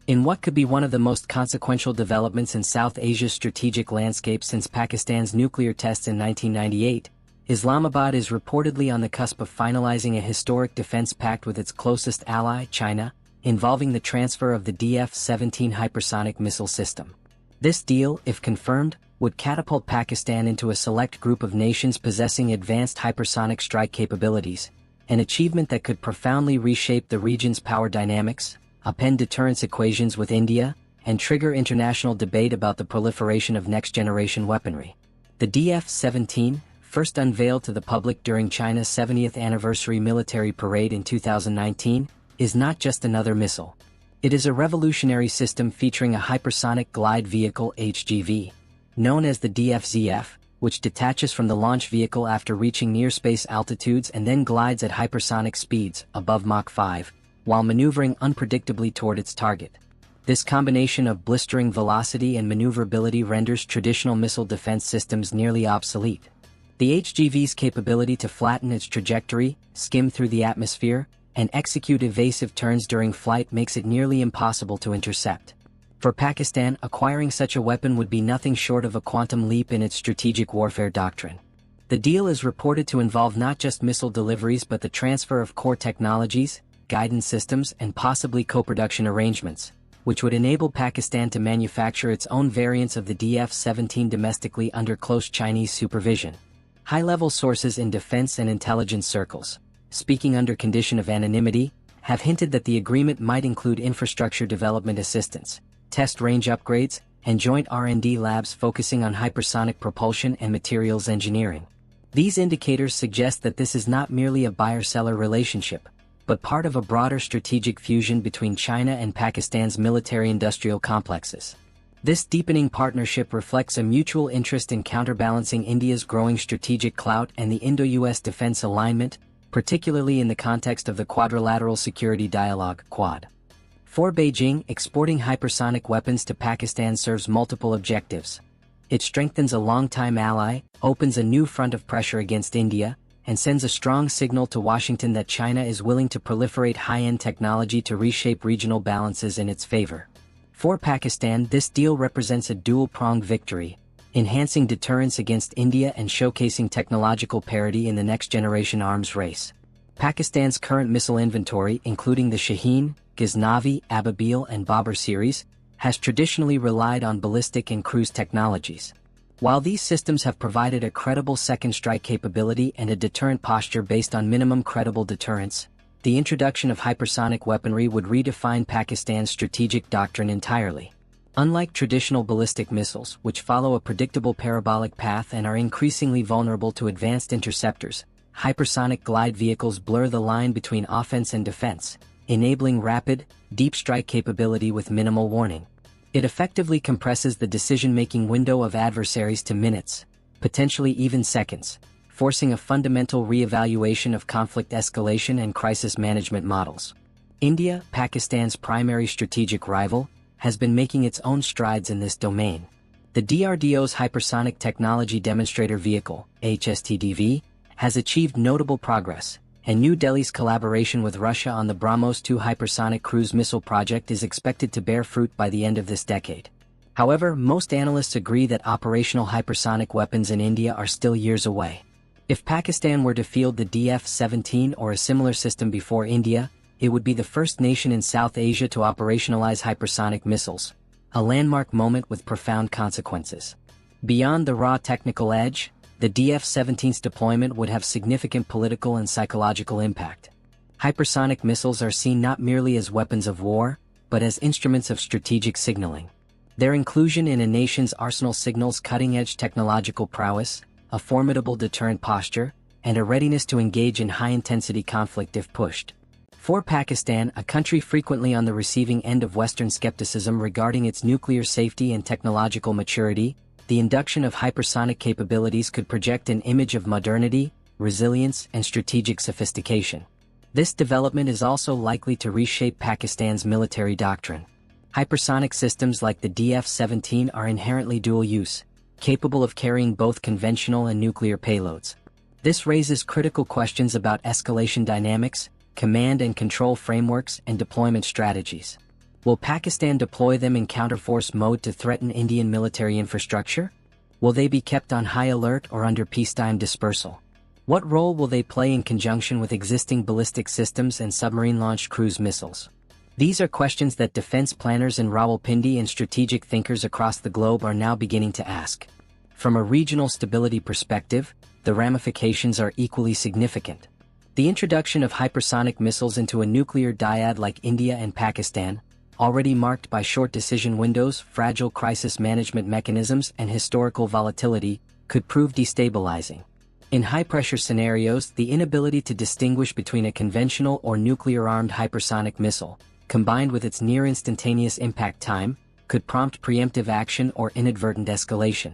In what could be one of the most consequential developments in South Asia's strategic landscape since Pakistan's nuclear tests in 1998, Islamabad is reportedly on the cusp of finalizing a historic defense pact with its closest ally, China, involving the transfer of the DF-17 hypersonic missile system. This deal, if confirmed, would catapult Pakistan into a select group of nations possessing advanced hypersonic strike capabilities, an achievement that could profoundly reshape the region's power dynamics, upend deterrence equations with India, and trigger international debate about the proliferation of next-generation weaponry. The DF-17, first unveiled to the public during China's 70th anniversary military parade in 2019, is not just another missile. It is a revolutionary system featuring a hypersonic glide vehicle HGV, known as the DF-ZF, which detaches from the launch vehicle after reaching near-space altitudes and then glides at hypersonic speeds above Mach 5, while maneuvering unpredictably toward its target. This combination of blistering velocity and maneuverability renders traditional missile defense systems nearly obsolete. The HGV's capability to flatten its trajectory, skim through the atmosphere, and execute evasive turns during flight makes it nearly impossible to intercept. For Pakistan, acquiring such a weapon would be nothing short of a quantum leap in its strategic warfare doctrine. The deal is reported to involve not just missile deliveries but the transfer of core technologies, guidance systems, and possibly co-production arrangements, which would enable Pakistan to manufacture its own variants of the DF-17 domestically under close Chinese supervision. High-level sources in defense and intelligence circles, speaking under condition of anonymity, have hinted that the agreement might include infrastructure development assistance, test range upgrades, and joint R&D labs focusing on hypersonic propulsion and materials engineering. These indicators suggest that this is not merely a buyer-seller relationship, but part of a broader strategic fusion between China and Pakistan's military-industrial complexes. This deepening partnership reflects a mutual interest in counterbalancing India's growing strategic clout and the Indo-US defense alignment, particularly in the context of the Quadrilateral Security Dialogue (Quad). For Beijing, exporting hypersonic weapons to Pakistan serves multiple objectives. It strengthens a longtime ally, opens a new front of pressure against India, and sends a strong signal to Washington that China is willing to proliferate high-end technology to reshape regional balances in its favor. For Pakistan, this deal represents a dual-pronged victory, enhancing deterrence against India and showcasing technological parity in the next-generation arms race. Pakistan's current missile inventory, including the Shaheen, Ghaznavi, Ababil, and Babur series, has traditionally relied on ballistic and cruise technologies. While these systems have provided a credible second strike capability and a deterrent posture based on minimum credible deterrence, the introduction of hypersonic weaponry would redefine Pakistan's strategic doctrine entirely. Unlike traditional ballistic missiles, which follow a predictable parabolic path and are increasingly vulnerable to advanced interceptors, hypersonic glide vehicles blur the line between offense and defense, enabling rapid, deep strike capability with minimal warning. It effectively compresses the decision-making window of adversaries to minutes, potentially even seconds, forcing a fundamental re-evaluation of conflict escalation and crisis management models. India, Pakistan's primary strategic rival, has been making its own strides in this domain. The DRDO's Hypersonic Technology Demonstrator Vehicle, HSTDV, has achieved notable progress, and New Delhi's collaboration with Russia on the BrahMos-2 hypersonic cruise missile project is expected to bear fruit by the end of this decade. However, most analysts agree that operational hypersonic weapons in India are still years away. If Pakistan were to field the DF-17 or a similar system before India, it would be the first nation in South Asia to operationalize hypersonic missiles, a landmark moment with profound consequences. Beyond the raw technical edge, the DF-17's deployment would have significant political and psychological impact. Hypersonic missiles are seen not merely as weapons of war, but as instruments of strategic signaling. Their inclusion in a nation's arsenal signals cutting-edge technological prowess, a formidable deterrent posture, and a readiness to engage in high-intensity conflict if pushed. For Pakistan, a country frequently on the receiving end of Western skepticism regarding its nuclear safety and technological maturity, the induction of hypersonic capabilities could project an image of modernity, resilience, and strategic sophistication. This development is also likely to reshape Pakistan's military doctrine. Hypersonic systems like the DF-17 are inherently dual-use, capable of carrying both conventional and nuclear payloads. This raises critical questions about escalation dynamics, command and control frameworks, and deployment strategies. Will Pakistan deploy them in counterforce mode to threaten Indian military infrastructure? Will they be kept on high alert or under peacetime dispersal? What role will they play in conjunction with existing ballistic systems and submarine-launched cruise missiles? These are questions that defense planners in Rawalpindi and strategic thinkers across the globe are now beginning to ask. From a regional stability perspective, the ramifications are equally significant. The introduction of hypersonic missiles into a nuclear dyad like India and Pakistan, already marked by short decision windows, fragile crisis management mechanisms, and historical volatility, could prove destabilizing. In high-pressure scenarios, the inability to distinguish between a conventional or nuclear-armed hypersonic missile, combined with its near-instantaneous impact time, could prompt preemptive action or inadvertent escalation.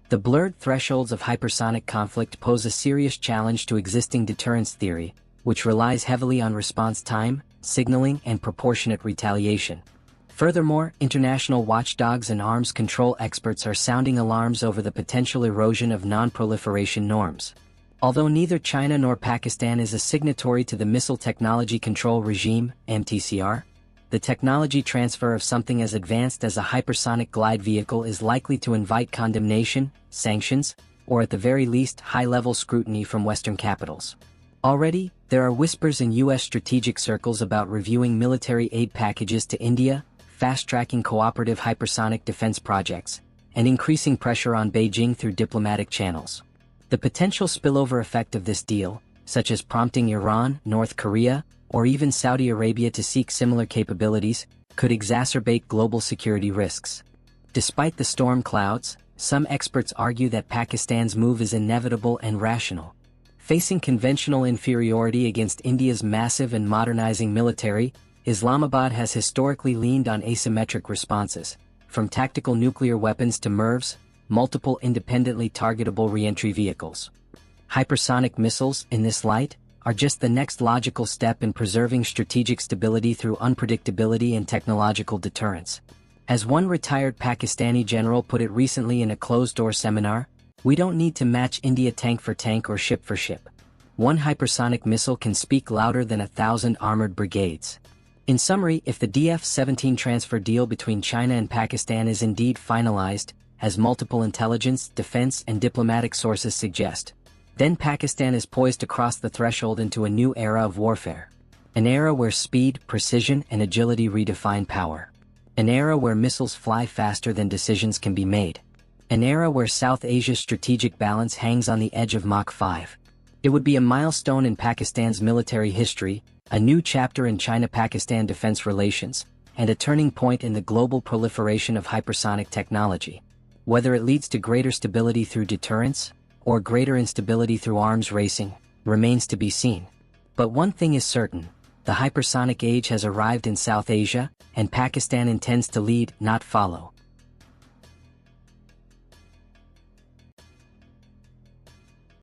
The blurred thresholds of hypersonic conflict pose a serious challenge to existing deterrence theory, which relies heavily on response time, signaling, and proportionate retaliation. Furthermore, international watchdogs and arms control experts are sounding alarms over the potential erosion of non-proliferation norms. Although neither China nor Pakistan is a signatory to the Missile Technology Control Regime, MTCR, the technology transfer of something as advanced as a hypersonic glide vehicle is likely to invite condemnation, sanctions, or at the very least high-level scrutiny from Western capitals. Already, there are whispers in U.S. strategic circles about reviewing military aid packages to India, fast-tracking cooperative hypersonic defense projects, and increasing pressure on Beijing through diplomatic channels. The potential spillover effect of this deal, such as prompting Iran, North Korea, or even Saudi Arabia to seek similar capabilities, could exacerbate global security risks. Despite the storm clouds, some experts argue that Pakistan's move is inevitable and rational. Facing conventional inferiority against India's massive and modernizing military, Islamabad has historically leaned on asymmetric responses, from tactical nuclear weapons to MIRVs, multiple independently targetable reentry vehicles. Hypersonic missiles, in this light, are just the next logical step in preserving strategic stability through unpredictability and technological deterrence. As one retired Pakistani general put it recently in a closed-door seminar, "We don't need to match India tank for tank or ship for ship. One hypersonic missile can speak louder than 1,000 armored brigades." In summary, if the DF-17 transfer deal between China and Pakistan is indeed finalized, as multiple intelligence, defense, and diplomatic sources suggest, then Pakistan is poised to cross the threshold into a new era of warfare. An era where speed, precision, and agility redefine power. An era where missiles fly faster than decisions can be made. An era where South Asia's strategic balance hangs on the edge of Mach 5. It would be a milestone in Pakistan's military history, a new chapter in China-Pakistan defense relations, and a turning point in the global proliferation of hypersonic technology. Whether it leads to greater stability through deterrence, or greater instability through arms racing, remains to be seen. But one thing is certain, the hypersonic age has arrived in South Asia, and Pakistan intends to lead, not follow.